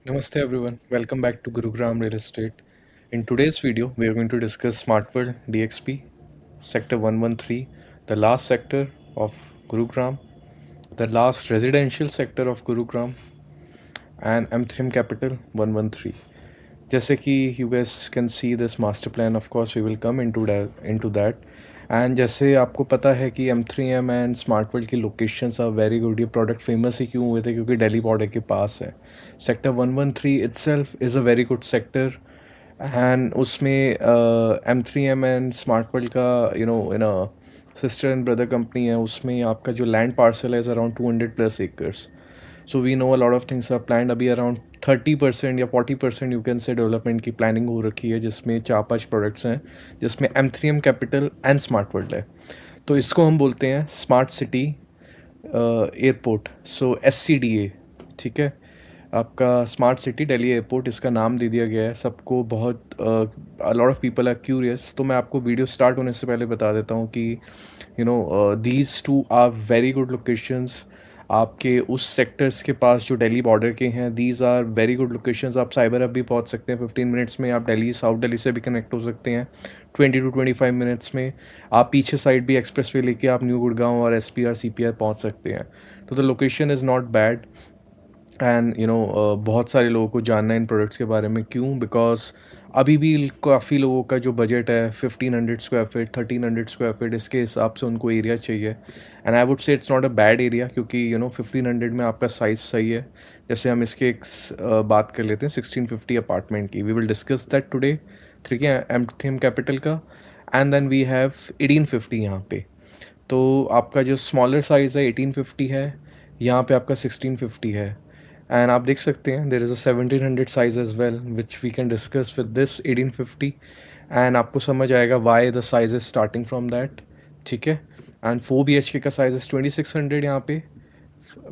Namaste everyone, welcome back to Gurugram Real Estate. In today's video, we are going to discuss Smart World DXP, Sector 113, the last sector of Gurugram, the last residential sector of Gurugram, and M3M Capital 113. जैसे कि you guys can see this master plan, of course we will come into that. And जैसे आपको पता है कि M3M and smart world की locations are very good. ये product famous ही क्यों हुए थे? क्योंकि दिल्ली बॉर्डर के पास है। Sector 113 itself is a very good sector and उसमें M3M एंड स्मार्ट वर्ल्ड का इन सिस्टर एंड ब्रदर कंपनी है। उसमें आपका जो लैंड पार्सल है is around 200+ acres. So we know a lot of things are planned. अभी अराउंड 30% या 40% यू कैन से डेवलपमेंट की प्लानिंग हो रखी है, जिसमें 4-5 प्रोडक्ट्स हैं, जिसमें M3M capital and smart world है। तो इसको हम बोलते हैं स्मार्ट सिटी एयरपोर्ट, सो SCDA। ठीक है, आपका स्मार्ट सिटी दिल्ली एयरपोर्ट इसका नाम दे दिया गया है। सबको बहुत lot of people are curious. तो मैं आपको वीडियो स्टार्ट होने से पहले बता देता हूँ कि these two are very good locations. आपके उस सेक्टर्स के पास जो दिल्ली बॉर्डर के हैं, these are very good locations. आप साइबर हब भी पहुंच सकते हैं 15 मिनट्स में। आप दिल्ली साउथ दिल्ली से भी कनेक्ट हो सकते हैं 20 to 25 मिनट्स में। आप पीछे साइड भी एक्सप्रेस वे लेके आप न्यू गुड़गांव और SPR CPR पहुंच सकते हैं। तो the location is not bad. And बहुत सारे लोगों को जानना है इन प्रोडक्ट्स के बारे में। क्यों? बिकॉज अभी भी काफ़ी लोगों का जो बजट है 1500 स्क्वायर फीट 1300 स्क्वायर फीट, इसके हिसाब से उनको एरिया चाहिए। एंड आई वुड से it's not a bad area, क्योंकि 1500 में आपका साइज़ सही है। जैसे हम इसके एक बात कर लेते हैं 1650 अपार्टमेंट की। We will discuss that today. ठीक है, M3M कैपिटल का। एंड देन वी हैव 1850 यहाँ पे। तो आपका जो स्मॉलर साइज़ है 1850 है, यहाँ पे आपका 1650 है। एंड आप देख सकते हैं there is a 1700 size as well which we can discuss with this 1850। And आपको समझ आएगा why the size is starting from that. ठीक है, एंड 4 BHK का साइज इज़ 2600 यहाँ पे।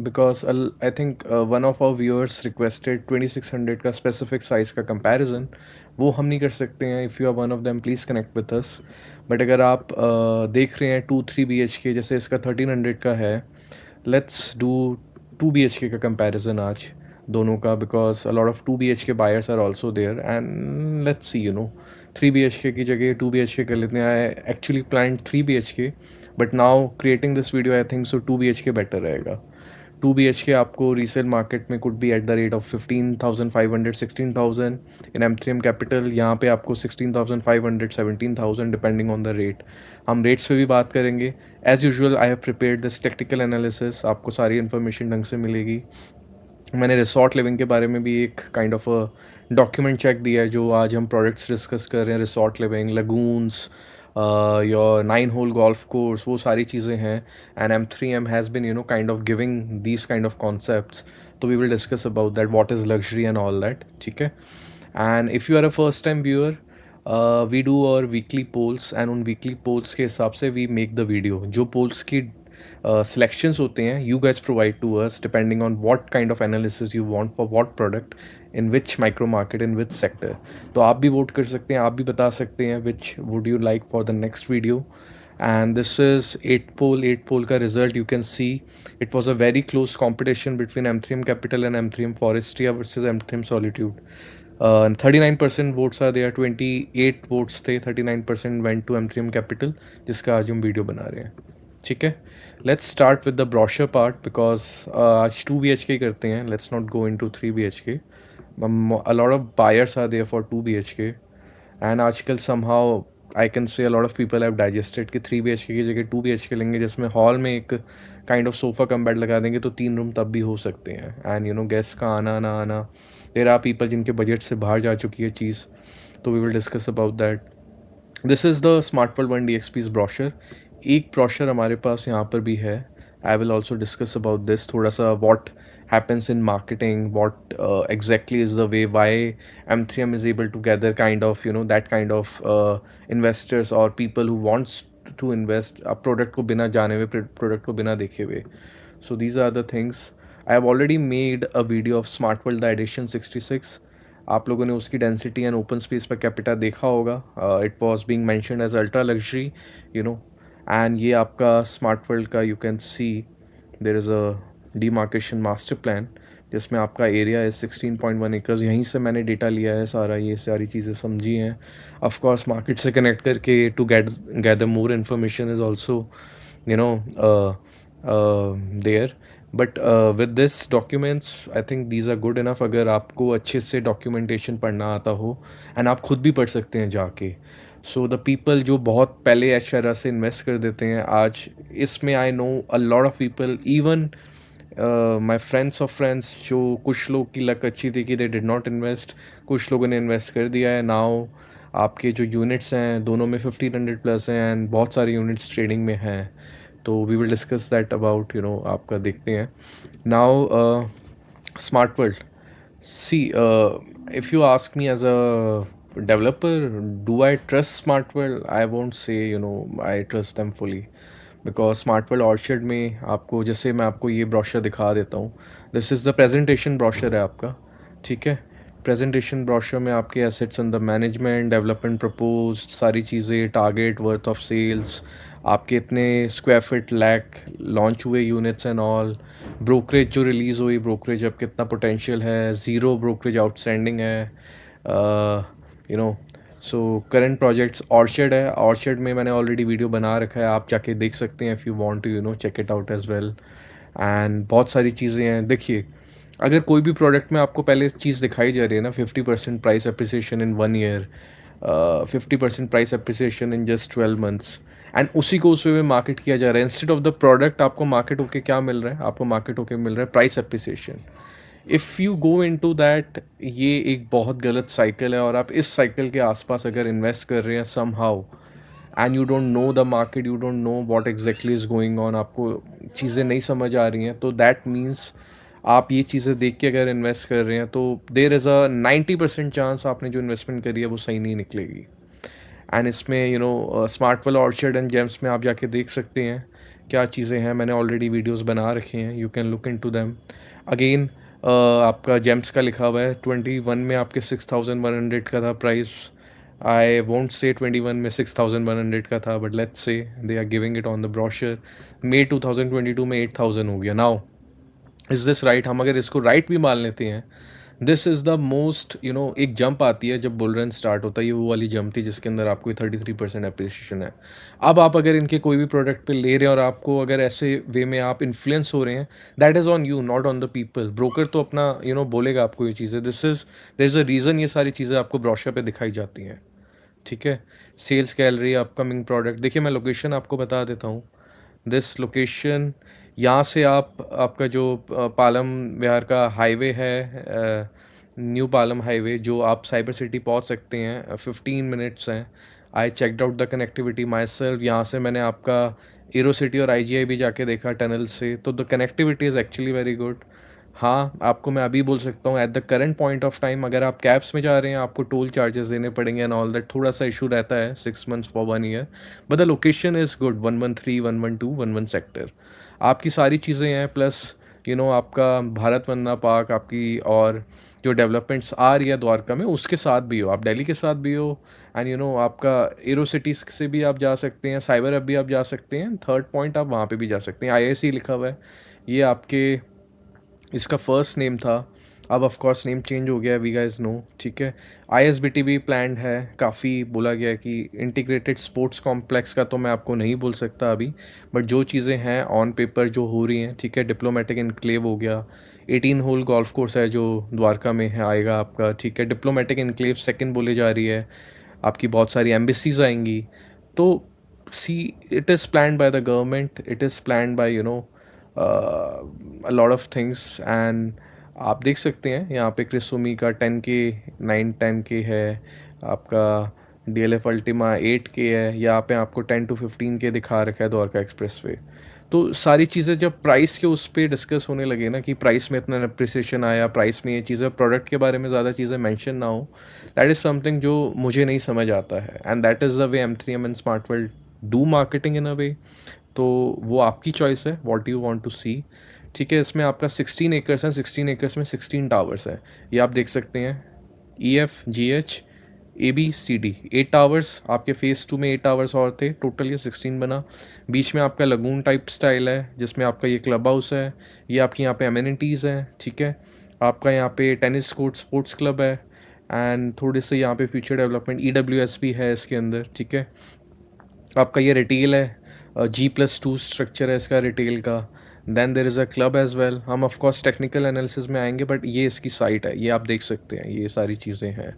Because I think one of our viewers requested 2600 का specific size का कंपैरिजन। वो हम नहीं कर सकते हैं। If you are one of them please connect with us. But अगर आप देख रहे हैं 2-3 BHK, जैसे इसका 1300 का है, लेट्स डू 2 BHK का कंपैरिजन आज दोनों का। Because a lot of 2 BHK buyers are also there and let's see 3 BHK की जगह 2 BHK कर लेते हैं। I actually plan 3 BHK, but now creating this video I think so 2 BHK better रहेगा। 2 BHK आपको रीसेल मार्केट में could be at the rate of 15,500 16,000। In M3M capital यहाँ पे आपको 16,500 17,000 डिपेंडिंग ऑन द रेट। हम रेट्स पे भी बात करेंगे। As usual I have prepared this technical analysis, आपको सारी इन्फॉर्मेशन ढंग से मिलेगी। मैंने रिसॉर्ट लिविंग के बारे में भी एक काइंड ऑफ डॉक्यूमेंट चेक दिया है, जो आज हम प्रोडक्ट्स डिस्कस कर रहे हैं। Resort living, lagoons, your 9 hole golf course, वो सारी चीज़ें हैं। And M3M has been kind of giving these kind of concepts. तो we will discuss about that, what is luxury and all that. ठीक है, and if you are a first time viewer, we do और weekly polls, and उन weekly polls के हिसाब से we make the video. जो polls की selections होते हैं, you guys provide to us depending on what kind of analysis you want for what product, in which micro market, in which sector. तो आप भी वोट कर सकते हैं, आप भी बता सकते हैं which would you like for the next video. And this is 8 poll का result. You can see it was a very close competition between M3M Capital and M3M Forestia versus M3M Solitude. 39% votes are there, 28 votes थे, 39% went to M3M Capital, जिसका आज हम video बना रहे हैं। ठीक है, let's start with the brochure part, because आज 2 BHK करते हैं। Let's not go in to 3 BHK। A lot of buyers are there for 2 BHK, and आजकल somehow I can say a lot of people have digested कि 3 BHK की जगह 2 BHK लेंगे, जिसमें hall में एक kind of sofa cum bed लगा देंगे तो 3 रूम तब भी हो सकते हैं। एंड गेस्ट का आना ना आना, देयर आर पीपल जिनके बजट से बाहर जा चुकी है चीज़। तो we will discuss about that. This is the smart world 1 DXP's brochure. एक ब्रोशर हमारे पास यहाँ पर भी है। I will also discuss about this थोड़ा सा, what happens in marketing, what exactly is the way why M3M is able to gather kind of that kind of investors or people who wants to invest a product को बिना जाने हुए, product को बिना देखे हुए। So these are the things. I have already made a video of Smart World the edition 66. आप लोगों ने उसकी density and open space per capita देखा होगा। It was being mention as ultra luxury, and ये आपका स्मार्ट वर्ल्ड का, you can see there is a demarcation master plan जिसमें आपका एरिया है 16.1 एकर्स। यहीं से मैंने डेटा लिया है सारा, ये सारी चीज़ें समझी हैं। ऑफ कोर्स मार्केट से कनेक्ट करके to gather more information is also you know uh, there, but with this documents I think these are good enough। अगर आपको अच्छे से डॉक्यूमेंटेशन पढ़ना आता हो एंड आप खुद भी पढ़ सकते हैं जाके। सो द पीपल जो बहुत पहले इस तरह से इन्वेस्ट कर देते हैं आज इसमें, I know a lot of people, even my friends of friends, जो कुछ लोग की लक अच्छी थी कि दे डिड नॉट इन्वेस्ट, कुछ लोगों ने इन्वेस्ट कर दिया है। नाउ आपके जो यूनिट्स हैं दोनों में 1500 प्लस हैं एंड बहुत सारे यूनिट्स ट्रेडिंग में हैं। तो we will discuss that about आपका देखते हैं now smart world. See if you ask me as a developer, do I trust Smartworld? I won't say I trust them fully, because Smartworld orchard में आपको, जैसे मैं आपको ये ब्रोशर दिखा देता हूँ, this is the presentation brochure है आपका, ठीक है। प्रेजेंटेशन ब्रोशर में आपके assets under management, development proposed, सारी चीज़ें, टारगेट, वर्थ ऑफ सेल्स, आपके इतने स्क्वायर फीट लैक लॉन्च हुए यूनिट्स एंड ऑल, ब्रोकरेज जो रिलीज़ हुई, ब्रोकरेज अब कितना पोटेंशियल है, ज़ीरो ब्रोकरेज आउटस्टैंडिंग है, सो करंट प्रोजेक्ट्स ऑर्चर्ड है। ऑर्चर्ड में मैंने ऑलरेडी वीडियो बना रखा है, आप जाके देख सकते हैं if you want to check it out as well. And बहुत सारी चीज़ें हैं। देखिए, अगर कोई भी प्रोडक्ट में आपको पहले चीज़ दिखाई जा रही है ना, 50% price appreciation in 1 year, 50% price appreciation in just 12 months, and उसी को उस वे में मार्केट किया जा रहा है। इंस्टेड ऑफ द प्रोडक्ट आपको मार्केट होके क्या मिल रहा है, आपको मार्केट होके मिल रहा है price appreciation. If you go into that, ये एक बहुत गलत साइकिल है, और आप इस साइकिल के आसपास अगर इन्वेस्ट कर रहे हैं somehow and you don't know the market, you don't know what exactly is going on, आपको चीज़ें नहीं समझ आ रही हैं, तो दैट मीन्स आप ये चीज़ें देख के अगर इन्वेस्ट कर रहे हैं तो देर इज़ अ 90% चांस आपने जो इन्वेस्टमेंट करी है वो सही नहीं निकलेगी। एंड इसमें स्मार्टवर्ल्ड ऑर्चर्ड एंड जेम्स में आप जाके देख सकते हैं क्या चीज़ें हैं। मैंने ऑलरेडी वीडियोस बना रखे हैं, you can look into them. Again आपका जेम्स का लिखा हुआ है 21 में आपके 6100 का था प्राइस। आई वोंट से 21 में 6100 का था, but let's say they are giving it on the brochure. मई 2022 में 8000 हो गया। Now is this right? हम अगर इसको राइट भी मान लेते हैं, दिस इज़ द मोस्ट एक जंप आती है जब बुल रन स्टार्ट होता है, ये वो वाली जंप थी जिसके अंदर आपको 33% अप्रिसिएशन है। अब आप अगर इनके कोई भी प्रोडक्ट पे ले रहे हैं और आपको अगर ऐसे वे में आप इन्फ्लुएंस हो रहे हैं, that is on you, not on the people. Broker तो अपना बोलेगा आपको ये चीज़ें। देयर इज़ अ रीज़न ये सारी चीज़ें आपको ब्रोशर पे दिखाई जाती हैं, ठीक है। सेल्स गैलरी, अपकमिंग प्रोडक्ट, देखिए मैं लोकेशन आपको बता देता हूँ। दिस लोकेशन, यहाँ से आपका जो पालम विहार का हाईवे है, न्यू पालम हाईवे, जो आप साइबर सिटी पहुँच सकते हैं, 15 मिनट्स हैं। I checked out the connectivity my self. यहाँ से मैंने आपका एरो सिटी और IGI भी जाके देखा टनल से, तो the connectivity is actually very good. हाँ, आपको मैं अभी बोल सकता हूँ at the current point of time, अगर आप कैब्स में जा रहे हैं आपको टोल चार्जेस देने पड़ेंगे एंड ऑल दैट, थोड़ा सा इशू रहता है 6 months for 1 year, but the location is good. 113, 112, 11 sector, आपकी सारी चीज़ें हैं। प्लस आपका भारत वंदना पार्क आपकी, और जो डेवलपमेंट्स आ रही है द्वारका में उसके साथ भी हो, आप दिल्ली के साथ भी हो, एंड आपका एरो सिटीज़ से भी आप जा सकते हैं, साइबर हब भी आप जा सकते हैं, थर्ड पॉइंट आप वहाँ पे भी जा सकते हैं। IIC लिखा हुआ है, ये आपके इसका फर्स्ट नेम था, अब ऑफ कोर्स नेम चेंज हो गया है, वी गाइस नो, ठीक है। ISBT भी प्लान्ड है, काफ़ी बोला गया है कि इंटीग्रेटेड स्पोर्ट्स कॉम्प्लेक्स का तो मैं आपको नहीं बोल सकता अभी, बट जो चीज़ें हैं ऑन पेपर जो हो रही हैं, ठीक है। डिप्लोमेटिक इनक्लेव हो गया, 18 होल गोल्फ कोर्स है जो द्वारका में है, आएगा आपका, ठीक है। डिप्लोमेटिक इनक्लेव सेकंड बोली जा रही है, आपकी बहुत सारी एम्बेसीज आएंगी। तो see, it is planned by the government, it is planned by a lot of things, and आप देख सकते हैं यहाँ पे क्रिसोमी का 10K 9-10K है, आपका DLF अल्टीमा 8K है, यहाँ पे आपको 10 to 15K दिखा रखा है द्वारका एक्सप्रेस वे। तो सारी चीज़ें जब प्राइस के उस पर डिस्कस होने लगे ना कि प्राइस में इतना अप्रिसिएशन आया, प्राइस में ये चीज़ें, प्रोडक्ट के बारे में ज़्यादा चीज़ें मेंशन ना हो, दैट इज़ समथिंग जो मुझे नहीं समझ आता है, and that is the way M3M and Smartworld do marketing in a way. तो वो आपकी चॉइस है, what you want to see, ठीक है। इसमें आपका 16 एकर्स हैं, 16 एकर्स में 16 टावर्स है, ये आप देख सकते हैं, EFGH ABCD 8 टावर्स, आपके फेज़ 2 में 8 टावर्स और थे, टोटल ये 16 बना। बीच में आपका लगून टाइप स्टाइल है जिसमें आपका ये क्लब हाउस है, ये आपकी यहाँ पे एमिनिटीज़ हैं, ठीक है। आपका यहाँ पे टेनिस कोर्ट स्पोर्ट्स क्लब है, एंड थोड़े से यहाँ पे फ्यूचर डेवलपमेंट EWS भी है इसके अंदर, ठीक है। आपका ये रिटेल है, G+2 स्ट्रक्चर है इसका रिटेल का। Then there is a club as well. हम ऑफ कोर्स टेक्निकल एनालिसिस में आएंगे, बट ये इसकी साइट है, ये आप देख सकते हैं, ये सारी चीज़ें हैं,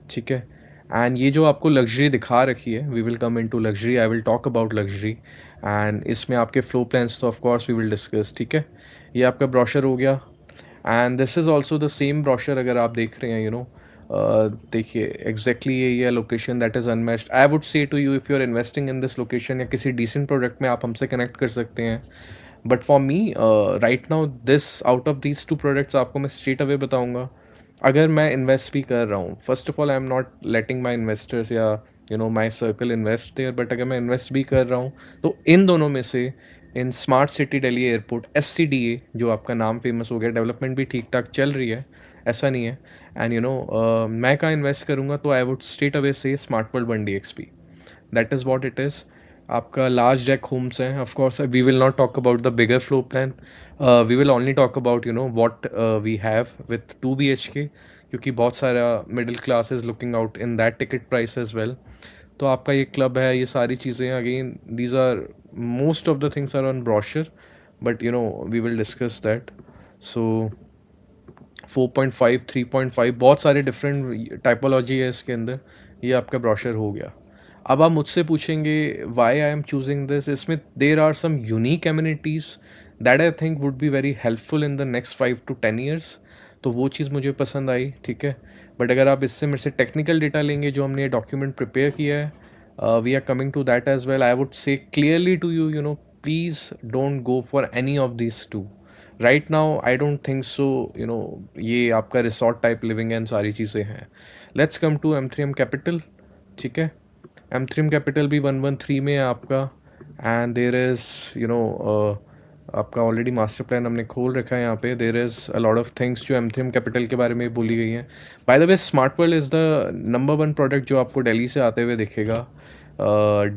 ठीक है। एंड ये जो आपको लग्जरी दिखा रखी है, we will come in to luxury, I will talk about luxury. And इसमें आपके फ्लो प्लान्स तो of course we will discuss, ठीक है। ये आपका ब्रोशर हो गया, and this is also the same brochure. अगर आप देख रहे हैं, देखिए एग्जैक्टली यही है location, that is unmatched. I would say to you, if you are investing in this location या किसी डिसेंट प्रोडक्ट में, आप हमसे कनेक्ट कर सकते हैं। But for me right now, this out of these two products आपको मैं स्ट्रेट अवे बताऊंगा। अगर मैं इन्वेस्ट भी कर रहा हूँ, first of all I am not letting my investors या माई सर्कल इन्वेस्ट देयर, बट अगर मैं इन्वेस्ट भी कर रहा हूँ तो इन दोनों में से, इन smart city Delhi airport SCDA, जो आपका नाम फेमस हो गया, डेवलपमेंट भी ठीक ठाक चल रही है, ऐसा नहीं है। एंड मैं कहाँ इन्वेस्ट करूँगा, तो I would straight away say smart world 1DXP, that is what it is. आपका लार्ज डेक होम्स हैं, of course we will not talk about the bigger floor plan, we will only talk about what we have with 2 BHK, क्योंकि बहुत सारा middle class is looking out in that ticket price as well. तो आपका ये club है, ये सारी चीज़ें, again these are most of the things are on brochure, but we will discuss that. So 4.5, 3.5, बहुत सारे डिफरेंट टाइपोलॉजी है इसके अंदर। ये आपका ब्रोशर हो गया। अब आप मुझसे पूछेंगे why I am choosing this, इसमें there are some unique amenities that I think would be very helpful in the next 5 to 10 years, तो वो चीज़ मुझे पसंद आई, ठीक है। बट अगर आप इससे मेरे से टेक्निकल डेटा लेंगे, जो हमने ये डॉक्यूमेंट प्रिपेयर किया है, we are coming to that as well. I would say clearly to you, please don't go for any of this two right now, I don't think so. ये आपका resort type living and सारी चीज़ें हैं। Let's come to M3M capital, ठीक है। M3M capital भी 113 में है आपका, एंड देर इज़ आपका ऑलरेडी मास्टर प्लान हमने खोल रखा है यहाँ पे। देर is a lot of things जो M3M कैपिटल के बारे में बोली गई हैं। By the way, smart world is the number 1 product जो आपको दिल्ली से आते हुए दिखेगा,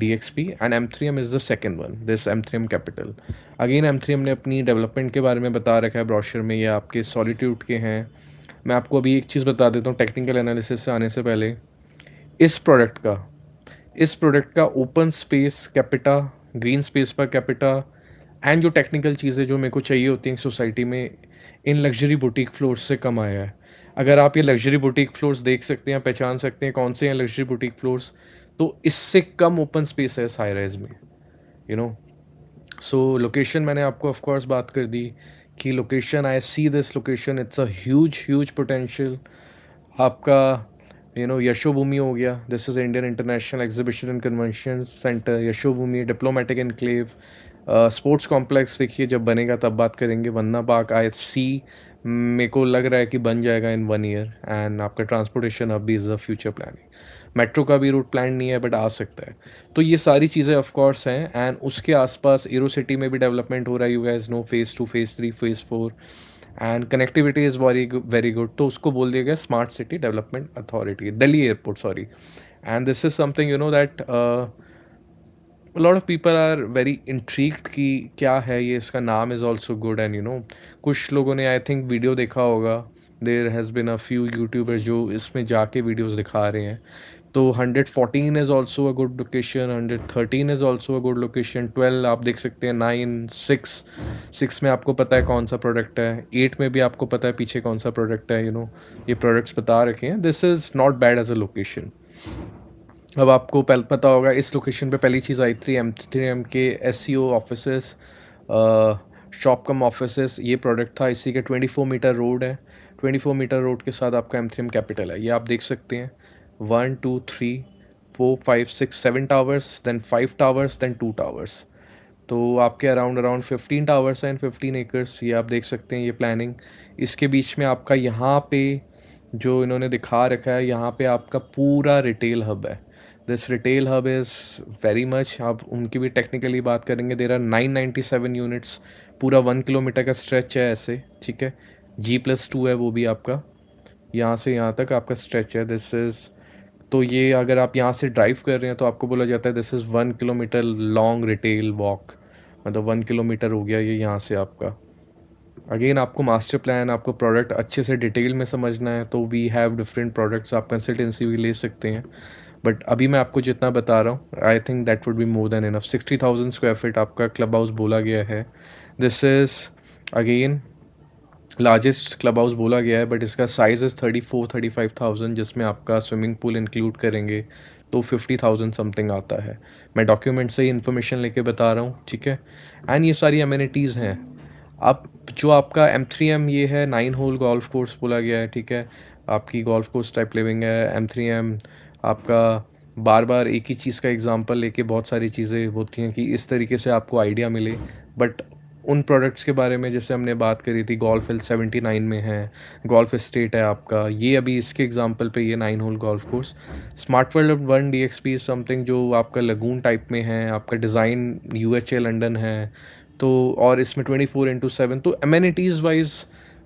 DXP, and M3M is the second one, this M3M capital. Again M3M ने अपनी डेवलपमेंट के बारे में बता रखा है ब्रोशर में, ये आपके सॉलिट्यूड के हैं। मैं आपको अभी एक चीज़ बता देता हूँ टेक्निकल एनालिसिस से आने से पहले। इस प्रोडक्ट का open space capita, green space per capita, and जो टेक्निकल चीज़ें जो मेरे को चाहिए होती हैं सोसाइटी में, इन लग्जरी बुटीक फ्लोर्स से कम आया है। अगर आप ये लग्जरी बुटीक फ्लोर्स देख सकते हैं, पहचान सकते हैं कौन से हैं लग्जरी बुटीक फ्लोर्स, तो इससे कम ओपन स्पेस है इस हाई राइज में, यू नो। सो लोकेशन मैंने आपको ऑफ कोर्स बात कर दी कि location, I see this location, it's a huge potential. आपका यशोभूमि हो गया, this is Indian international exhibition and convention centre, Yashobhoomi diplomatic enclave, sports complex देखिए जब बनेगा तब बात करेंगे। वन्ना पार्क आई सी, मेरे को लग रहा है कि बन जाएगा इन 1 ईयर, एंड आपका ट्रांसपोर्टेशन अब भी is the future planning. Metro का भी रूट प्लान नहीं है, बट आ सकता है। तो ये सारी चीज़ें ऑफ कोर्स हैं, एंड उसके आसपास एरो सिटी में भी डेवलपमेंट हो रहा है, you guys know, phase 2, phase 3, phase 4, and connectivity is very good. तो उसको बोल दिया गया smart city development authority, Delhi airport, sorry. And this is something that lot of people are very intrigued कि क्या है ये, इसका नाम इज़ ऑल्सो गुड, एंड कुछ लोगों ने आई थिंक वीडियो देखा होगा, there has been a few YouTubers जो इसमें जाके वीडियोस दिखा रहे हैं। तो 114 is also a good location, 113 is also a good location, 12 आप देख सकते हैं, 9, 6 में आपको पता है कौन सा प्रोडक्ट है, 8 में भी आपको पता है पीछे कौन सा प्रोडक्ट है, ये प्रोडक्ट्स बता रखे हैं। This is not bad as a location. अब आपको पता होगा इस लोकेशन पे पहली चीज़ आई थी M3M के SEO ऑफिसेस, शॉप कम ऑफिसेस, ये प्रोडक्ट था। इसी के 24 मीटर रोड है, 24 मीटर रोड के साथ आपका M3M कैपिटल है, ये आप देख सकते हैं। 1, 2, 3, 4, 5, 6, 7 towers, then 5 towers, then 2 towers. तो आपके अराउंड 15 टावर्स हैं, 15 एकर्स, ये आप देख सकते हैं ये प्लानिंग। इसके बीच में आपका यहाँ पे जो इन्होंने दिखा रखा है, यहाँ पे आपका पूरा रिटेल हब है। This retail hub is very much, आप उनकी भी टेक्निकली बात करेंगे, देर आर 997 यूनिट्स, पूरा 1 किलोमीटर का स्ट्रेच है ऐसे, ठीक है। G+2 है वो भी आपका, यहाँ से यहाँ तक आपका स्ट्रेच है। दिस इज़, तो ये अगर आप यहाँ से ड्राइव कर रहे हैं तो आपको बोला जाता है this is 1 kilometre long retail walk, मतलब 1 किलोमीटर हो गया ये यहाँ से आपका। अगेन आपको मास्टर प्लान, आपको प्रोडक्ट अच्छे से डिटेल में समझना है तो वी हैव डिफरेंट प्रोडक्ट्स, आप कंसल्टेंसी भी ले सकते हैं। बट अभी मैं आपको जितना बता रहा हूँ, I think that would be more than enough. 60,000 square feet आपका क्लब हाउस बोला गया है। This is again largest club house बोला गया है, बट इसका साइज़ इज़ 34-35,000, जिसमें आपका स्विमिंग पूल इंक्लूड करेंगे तो 50,000 समथिंग आता है। मैं डॉक्यूमेंट से ही इन्फॉर्मेशन लेके बता रहा हूँ, ठीक है। एंड ये सारी अमेनिटीज़ हैं। अब जो आपका M3M ये है 9 होल गोल्फ कोर्स बोला गया है, ठीक है। आपकी गोल्फ कोर्स टाइप लिविंग है। M3M आपका बार बार एक ही चीज़ का एग्जांपल लेके बहुत सारी चीज़ें होती हैं कि इस तरीके से आपको आइडिया मिले। बट उन प्रोडक्ट्स के बारे में जैसे हमने बात करी थी, गोल्फ हिल 79 में है, गोल्फ एस्टेट है आपका, ये अभी इसके एग्जांपल पे ये 9 hole golf course. Smart world 1 DXP something जो आपका लगून टाइप में है, आपका डिज़ाइन UHA लंदन है तो, और इसमें 24/7। तो एमेनिटीज़ वाइज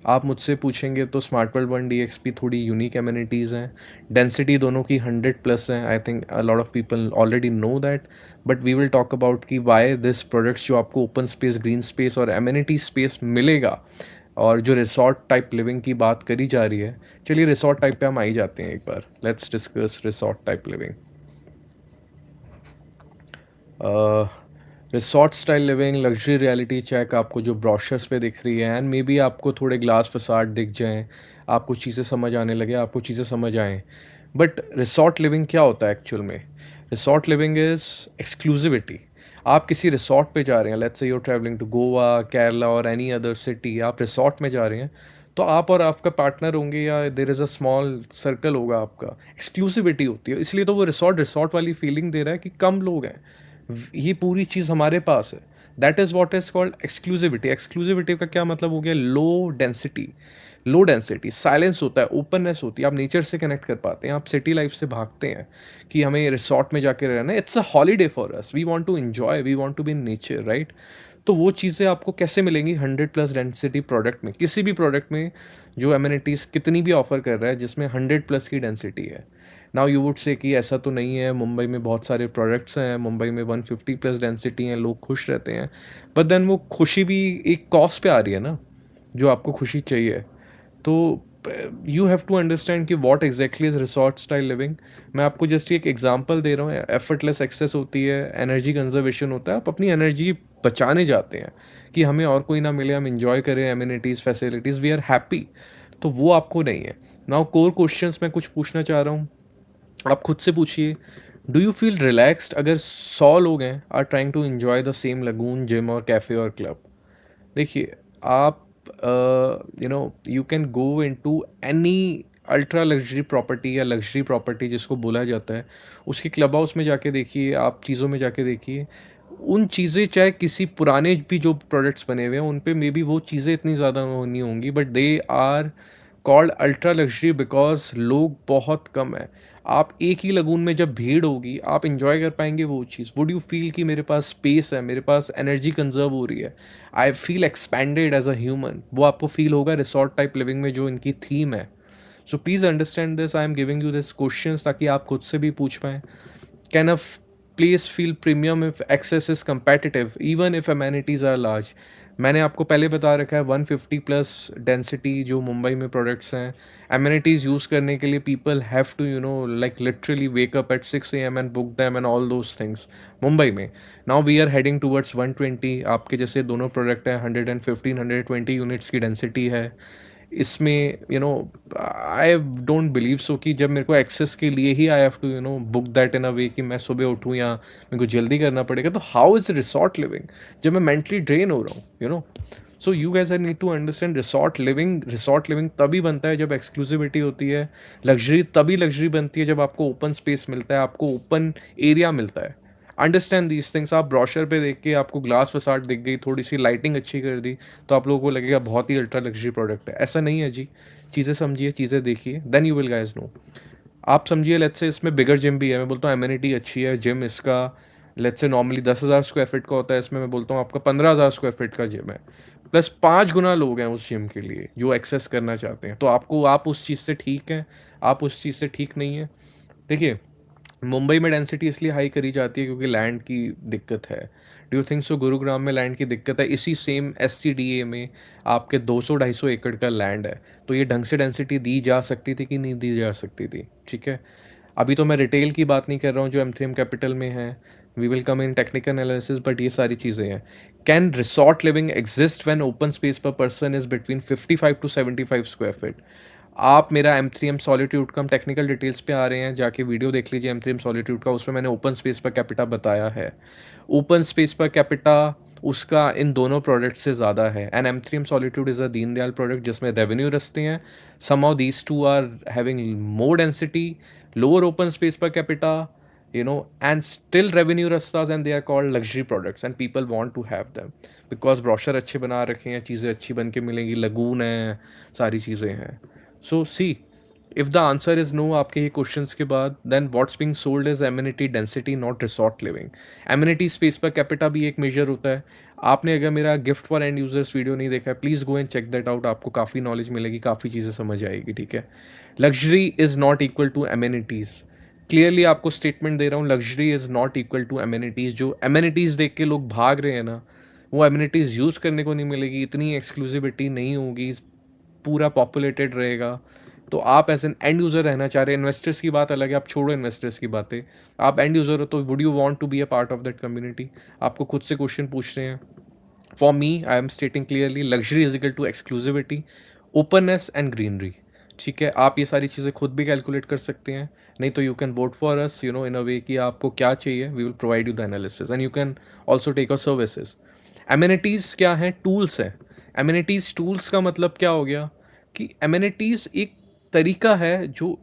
आप मुझसे पूछेंगे तो स्मार्ट वर्ल्ड 1 DXP थोड़ी यूनिक एमेनिटीज़ हैं। डेंसिटी दोनों की 100+ है। I think a lot of people already know that, but we will talk about कि वाई दिस प्रोडक्ट्स जो आपको ओपन स्पेस, ग्रीन स्पेस और एमेनिटी स्पेस मिलेगा, और जो रिसॉर्ट टाइप लिविंग की बात करी जा रही है। चलिए रिसॉर्ट टाइप पे हम आई जाते हैं एक बार। Let's discuss resort type living. Resort style living, luxury reality check आपको जो ब्रोशर्स पे दिख रही है, एंड मे बी आपको थोड़े ग्लास फसाड दिख जाएं, आपको चीज़ें समझ आने लगे, आपको चीज़ें समझ आएँ। बट रिसॉर्ट लिविंग क्या होता है एक्चुअल में? Resort living is exclusivity. आप किसी रिसॉर्ट पे जा रहे हैं, let's say you are travelling to Goa, Kerala और एनी अदर सिटी, आप रिसॉर्ट में जा रहे हैं तो आप और आपका पार्टनर होंगे या देर इज़ अ स्मॉल सर्कल होगा आपका। एक्सक्लूसिविटी होती है, इसलिए तो वो रिसॉर्ट रिसॉर्ट वाली फीलिंग दे रहा है कि कम लोग हैं, ये पूरी चीज़ हमारे पास है। That is what is called exclusivity. Exclusivity का क्या मतलब हो गया? Low density. Low density, silence होता है, ओपननेस होती है, आप नेचर से कनेक्ट कर पाते हैं, आप सिटी लाइफ से भागते हैं कि हमें रिसॉर्ट में जाके रहना है। It's a holiday for us, we want to enjoy, we want to be in nature, right. तो वो चीज़ें आपको कैसे मिलेंगी? 100+ डेंसिटी प्रोडक्ट में, किसी भी प्रोडक्ट में जो एमिनिटीज़ कितनी भी ऑफर कर रहा है जिसमें 100+ की डेंसिटी है। नाउ यू वुड से कि ऐसा तो नहीं है, मुंबई में बहुत सारे प्रोडक्ट्स हैं, मुंबई में 150+ डेंसिटी हैं, लोग खुश रहते हैं। बट देन वो खुशी भी एक कॉस्ट पे आ रही है ना, जो आपको खुशी चाहिए। तो यू हैव टू अंडरस्टैंड कि what exactly is resort style living. मैं आपको जस्ट एक एग्जांपल दे रहा हूँ। एफर्टलेस एक्सेस होती है, एनर्जी कंजर्वेशन होता है, आप अपनी एनर्जी बचाने जाते हैं कि हमें और कोई ना मिले, हम इंजॉय करें amenities, facilities, we are happy. तो वो आपको नहीं है। नाउ कोर क्वेश्चंस मैं कुछ पूछना चाह रहा हूँ, आप खुद से पूछिए। डू यू फील रिलैक्स्ड अगर 100 लोग हैं are trying to enjoy the same lagoon, gym और कैफ़े और क्लब? देखिए, आप you can go into any ultra luxury property या लग्जरी प्रॉपर्टी जिसको बोला जाता है, उसके क्लब हाउस में जाके देखिए, आप चीज़ों में जाके देखिए। उन चीज़ें चाहे किसी पुराने भी जो प्रोडक्ट्स बने हुए हैं उन पे मे बी वो चीज़ें इतनी ज़्यादा नहीं होंगी, but they are called ultra luxury because लोग बहुत कम है। आप एक ही लगून में जब भीड़ होगी आप इंजॉय कर पाएंगे वो चीज़। वुड यू फील कि मेरे पास स्पेस है, मेरे पास एनर्जी कंजर्व हो रही है, I feel expanded as a human, वो आपको फील होगा रिसॉर्ट टाइप लिविंग में जो इनकी थीम है। So please understand this, I am giving you this question ताकि आप खुद से भी पूछ पाएँ। Can a place feel premium if access is competitive even if amenities are large? मैंने आपको पहले बता रखा है 150+ डेंसिटी जो मुंबई में प्रोडक्ट्स हैं, एमिनिटीज़ यूज़ करने के लिए people have to like literally wake up at 6 AM and book them and all those things Mumbai में। Now we are heading towards 120। आपके जैसे दोनों प्रोडक्ट हैं, 115 120 यूनिट्स की डेंसिटी है इसमें। आई डोंट बिलीव सो कि जब मेरे को एक्सेस के लिए ही I have to book that in a way कि मैं सुबह उठूँ या मेरे को जल्दी करना पड़ेगा, तो हाउ इज़ रिसॉर्ट लिविंग जब मैं मेंटली ड्रेन हो रहा हूँ so you guess I need to understand resort living तभी बनता है जब एक्सक्लूसिविटी होती है। लग्जरी तभी लग्जरी बनती है जब आपको ओपन स्पेस मिलता है, आपको ओपन एरिया मिलता है। Understand these things. आप ब्रोशर पे देख के आपको ग्लास फसाड दिख गई, थोड़ी सी लाइटिंग अच्छी कर दी तो आप लोगों को लगेगा बहुत ही अल्ट्रा लग्जरी प्रोडक्ट है। ऐसा नहीं है जी। चीज़ें समझिए, चीज़ें देखिए, then you will guys know. आप समझिए लेट्स से इसमें बिगर जिम भी है, मैं बोलता हूँ एमिनिटी अच्छी है, जिम इसका let's say normally 10,000 square feet का होता है, इसमें मैं बोलता हूँ आपका 15,000 स्क्वायर फीट का जिम है, प्लस 5 गुना लोग हैं उस जिम के लिए जो एक्सेस करना चाहते हैं। तो आपको, आप उस चीज़ से ठीक हैं, आप उस चीज़ से ठीक नहीं है। देखिए, मुंबई में डेंसिटी इसलिए हाई करी जाती है क्योंकि लैंड की दिक्कत है। Do you think so Gurugram में लैंड की दिक्कत है? इसी सेम SCDA में आपके 200-250 एकड़ का लैंड है, तो ये ढंग से डेंसिटी दी जा सकती थी कि नहीं दी जा सकती थी? ठीक है, अभी तो मैं रिटेल की बात नहीं कर रहा हूँ जो M3M कैपिटल में है, we will come in technical analysis, but ये सारी चीज़ें हैं। Can resort living exist when open space per person is between 55 to 75 square feet? आप मेरा M3M सॉलिट्यूड का, हम टेक्निकल डिटेल्स पे आ रहे हैं, जाके वीडियो देख लीजिए M3M सॉलिट्यूड का, उसमें मैंने ओपन स्पेस पर कैपिटा बताया है। ओपन स्पेस पर कैपिटा उसका इन दोनों प्रोडक्ट से ज़्यादा है, and M3M solitude is a Deendayal product जिसमें रेवेन्यू रखते हैं। Some of these two are having more density, lower open space per capita, and still revenue rastas, and they are called luxury products and people want to have them because brochure अच्छे बना रखे हैं, चीज़ें अच्छी बन के मिलेंगी, lagoon है, सारी चीज़ें हैं। So see, if the answer is no आपके ये क्वेश्चंस के बाद, then what's being sold is amenity density, not resort living. Amenity space per capita भी एक मेजर होता है। आपने अगर मेरा gift for end users video नहीं देखा है, please go and check that out, आपको काफ़ी नॉलेज मिलेगी, काफ़ी चीज़ें समझ आएगी। ठीक है, luxury is not equal to amenities. Clearly आपको स्टेटमेंट दे रहा हूँ, luxury is not equal to amenities. जो एमेनिटीज़ देख के लोग भाग रहे हैं ना, वो एमेनिटीज़ यूज़ करने को नहीं मिलेगी, इतनी एक्सक्लूसिविटी नहीं होगी, पूरा पॉपुलेटेड रहेगा। तो आप एज एन एंड यूज़र रहना चाह रहे हैं, इन्वेस्टर्स की बात अलग है, आप छोड़ो इन्वेस्टर्स की बातें, आप एंड यूज़र हो, तो would you want to be a part of that community? आपको खुद से क्वेश्चन पूछ रहे हैं। For me, I am stating clearly, luxury is equal to exclusivity, openness and greenery. ठीक है, आप ये सारी चीज़ें खुद भी कैलकुलेट कर सकते हैं, नहीं तो you can vote for us, in a way कि आपको क्या चाहिए, we will provide you the analysis and you can also take a services. Amenities क्या हैं? टूल्स हैं। एमिनिटीज़ टूल्स का मतलब क्या हो गया कि एमिनिटीज़ एक तरीका है जो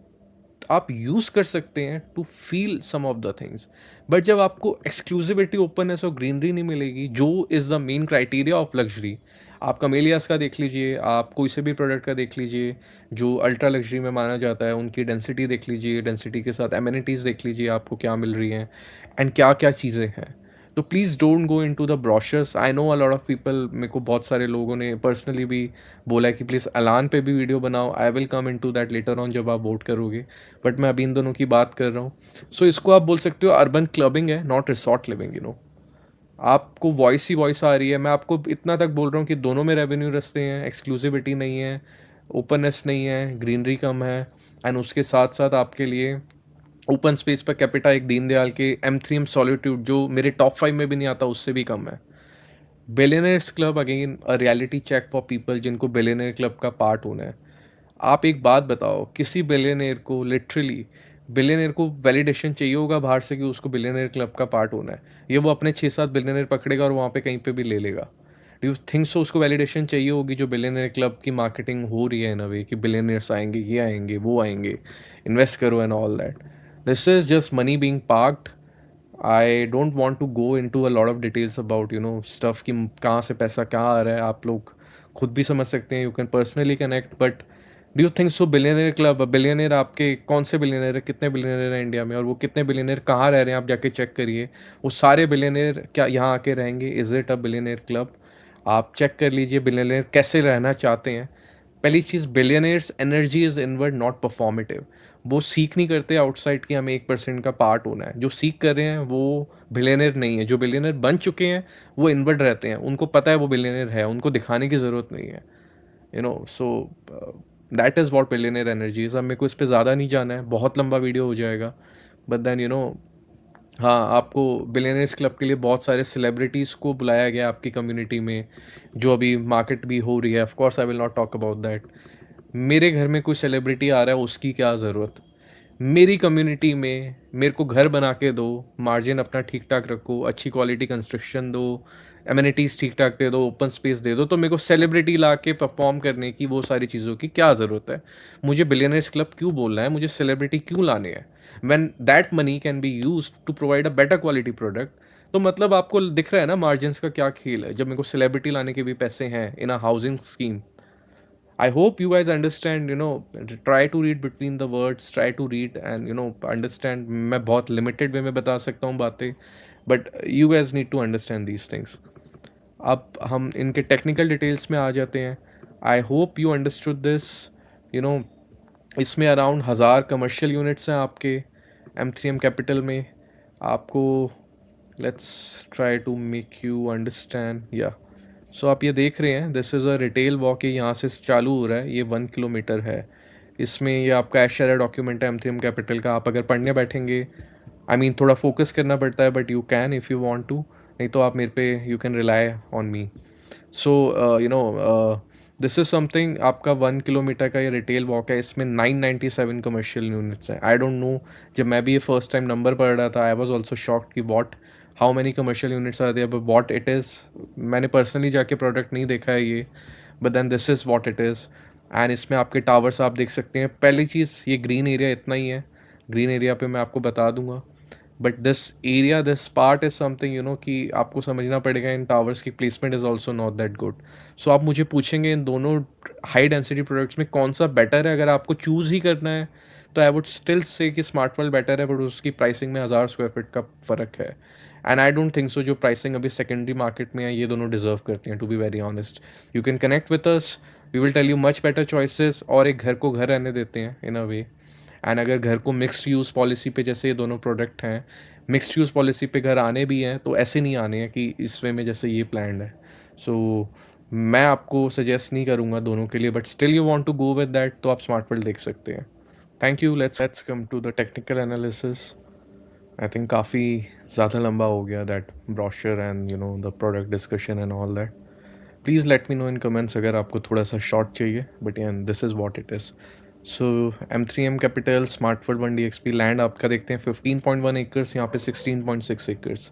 आप यूज़ कर सकते हैं to feel some of the things, but जब आपको एक्सक्लूसिविटी, ओपननेस और ग्रीनरी नहीं मिलेगी, जो is the main criteria of luxury. आप कमेलियास का देख लीजिए, आप कोई से भी प्रोडक्ट का देख लीजिए जो अल्ट्रा लग्जरी में माना जाता है, उनकी डेंसिटी देख लीजिए, डेंसिटी के साथ एमिनिटीज़ देख लीजिए आपको क्या मिल रही हैं एंड क्या क्या चीज़ें हैं। तो please don't go into the brochures. I know a lot of people, मेरे को बहुत सारे लोगों ने पर्सनली भी बोला है कि प्लीज़ अलान पे भी वीडियो बनाओ, I will come into that later on जब आप वोट करोगे, बट मैं अभी इन दोनों की बात कर रहा हूँ। सो इसको आप बोल सकते हो अर्बन क्लबिंग है, नॉट रिसॉर्ट लिविंग। आपको वॉइस ही वॉइस आ रही है, मैं आपको इतना तक बोल रहा हूँ कि दोनों में रेवेन्यू रखते हैं, एक्सक्लूसिविटी नहीं है, ओपननेस नहीं है, ग्रीनरी कम है, एंड उसके साथ साथ आपके लिए ओपन स्पेस पर कैपिटा एक दीनदयाल के M3M सॉलिट्यूड जो मेरे टॉप 5 में भी नहीं आता, उससे भी कम है। Billionaires club again a reality check for people जिनको बिलियनर क्लब का पार्ट होना है। आप एक बात बताओ, किसी बिलियनर को लिटरली, बिलियनर को वैलिडेशन चाहिए होगा बाहर से कि उसको बिलियनर क्लब का पार्ट होना है? ये वो अपने 6-7 बिलियनर पकड़ेगा और वहाँ पे कहीं पे भी ले लेगा? डू यू थिंक सो उसको वैलिडेशन चाहिए होगी जो बिलियनर क्लब की मार्केटिंग हो रही है इन अ वे कि बिलियनर्स आएंगे, ये आएंगे, वो आएंगे, इन्वेस्ट करो and all that? This is just money being parked. I don't want to go into a lot of details about stuff कि कहाँ से पैसा कहाँ आ रहा है, आप लोग खुद भी समझ सकते हैं, you can personally connect. But do you think so billionaire club, billionaire आपके कौन से बिलियनर है, कितने बिलियनर हैं इंडिया में, और वो कितने बिलियनर कहाँ रह रहे हैं, आप जाके चेक करिए। वो सारे बिलियनर क्या यहाँ आके रहेंगे? Is it a billionaire club? आप चेक कर लीजिए बिलियनर कैसे रहना चाहते हैं। पहली चीज़, billionaires energy is inward not performative. वो सीख नहीं करते आउटसाइड कि हमें 1% का पार्ट होना है। जो सीख कर रहे हैं वो बिलियनर नहीं है। जो बिलियनर बन चुके हैं वो इनवर्ड रहते हैं, उनको पता है वो बिलियनर है, उनको दिखाने की ज़रूरत नहीं है। सो that is what billionaire energy is. अब मेरे को इस पर ज़्यादा नहीं जाना है, बहुत लंबा वीडियो हो जाएगा, बट देन हाँ, आपको बिलियनर्स क्लब के लिए बहुत सारे सेलिब्रिटीज़ को बुलाया गया आपकी कम्युनिटी में, जो अभी मार्केट भी हो रही है। Of course I will not talk about that. मेरे घर में कोई सेलिब्रिटी आ रहा है, उसकी क्या ज़रूरत? मेरी कम्युनिटी में मेरे को घर बना के दो, मार्जिन अपना ठीक ठाक रखो, अच्छी क्वालिटी कंस्ट्रक्शन दो, एमिनिटीज़ ठीक ठाक दे दो, ओपन स्पेस दे दो, तो मेरे को सेलिब्रिटी ला के परफॉर्म करने की, वो सारी चीज़ों की क्या ज़रूरत है? मुझे बिलियनर्स क्लब क्यों बोलना है? मुझे सेलिब्रिटी क्यों लाने हैं? When that money can be use to provide a better quality product. तो मतलब आपको दिख रहा है ना मार्जिन का क्या खेल है, जब मेरे को सेलिब्रिटी लाने के भी पैसे हैं in a housing scheme. I hope you guys understand, try to read between the words, try to read and, understand. मैं बहुत limited way में बता सकता हूँ बातें, but you guys need to understand these things. अब हम इनके technical details में आ जाते हैं. I hope you understood this. you know इसमें अराउंड 1000 कमर्शियल यूनिट्स हैं आपके, M3M कैपिटल में आपको, let's try to make you understand. या सो आप ये देख रहे हैं, this is a retail walk, ये यहाँ से चालू हो रहा है, ये 1 किलोमीटर है। इसमें ये आपका एशेरा डॉक्यूमेंट है M3M कैपिटल का। आप अगर पढ़ने बैठेंगे, आई मीन थोड़ा फोकस करना पड़ता है, but you can if you want to, नहीं तो आप मेरे पे you can rely on me. So you know this is something, आपका 1 किलोमीटर का ये रिटेल वॉक है। इसमें 997 कमर्शियल यूनिट्स हैं। आई डोंट नो, जब मैं भी ये फर्स्ट टाइम नंबर पढ़ रहा था, आई वॉज ऑल्सो शॉक्ड कि what, how many commercial units are there, but what it is, मैंने पर्सनली जाके प्रोडक्ट नहीं देखा है ये, but then this is what it is. And इसमें आपके टावर्स आप देख सकते हैं। पहली चीज़, ये ग्रीन एरिया इतना ही है, ग्रीन एरिया पे मैं आपको बता दूंगा, but this area, this part is something you know कि आपको समझना पड़ेगा, इन टावर्स की placement is also not that good. So आप मुझे पूछेंगे इन दोनों हाई डेंसिटी प्रोडक्ट्स में कौन सा बेटर है, अगर आपको चूज़ ही करना है तो आई वुड स्टिल से कि स्मार्ट वर्ल्ड बेटर है, बट उसकी प्राइसिंग में 1000 स्क्वायर फीट का फ़र्क है। एंड आई डोंट थिंक सो जो प्राइसिंग अभी सेकेंडरी मार्केट में है ये दोनों डिजर्व करती हैं, to be very honest. You can connect with us, we will tell you much better choices, और एक घर को घर रहने देते हैं इन अ वे। एंड अगर घर को मिक्स्ड यूज़ पॉलिसी पे, जैसे ये दोनों प्रोडक्ट हैं, मिक्स्ड यूज़ पॉलिसी पे घर आने भी हैं, तो ऐसे नहीं आने हैं कि इस वे में जैसे ये प्लान्ड है। सो मैं आपको सजेस्ट नहीं करूँगा दोनों के लिए, but still you want to go with that, तो आप स्मार्ट वर्ल्ड देख सकते हैं। Thank you. Let's come to the technical analysis. I think काफ़ी ज़्यादा लंबा हो गया that brochure and you know the product discussion and all that. Please let me know in comments अगर आपको थोड़ा सा शॉर्ट चाहिए, but and this is what it is. So M3M capital smart world 1DXP land आपका देखते हैं 15.1 acres, यहाँ पे 16.6 एकर्स,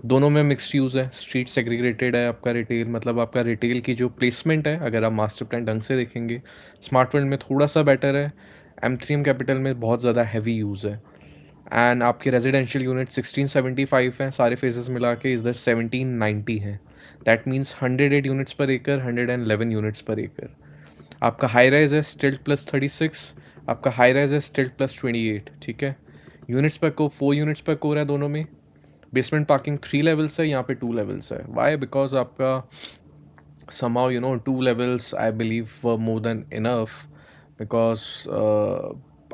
दोनों में मिक्स्ड यूज़ है। स्ट्रीट सेग्रीगेटेड है आपका रिटेल, मतलब आपका रिटेल की जो प्लेसमेंट है, अगर आप मास्टर प्लान ढंग से देखेंगे, स्मार्ट वर्ल्ड में थोड़ा सा बेटर है, M3M कैपिटल में बहुत ज़्यादा हैवी यूज़ है। एंड आपके रेजिडेंशियल यूनिट 1675 हैं सारे फेजेस मिला के, इधर 1790 हैं। दैट मीन्स 108 यूनिट्स पर एकड़, 111 यूनिट्स पर एकड़। आपका हाई राइज है स्टिल्ट प्लस 36, आपका हाई राइज है स्टिल्ट प्लस 28, ठीक है। यूनिट्स पर को 4 यूनिट्स पर कोर है दोनों में। बेसमेंट पार्किंग 3 लेवल्स है, यहाँ पे 2 लेवल्स है। वाई? बिकॉज आपका somehow you know 2 levels I believe were more than enough, because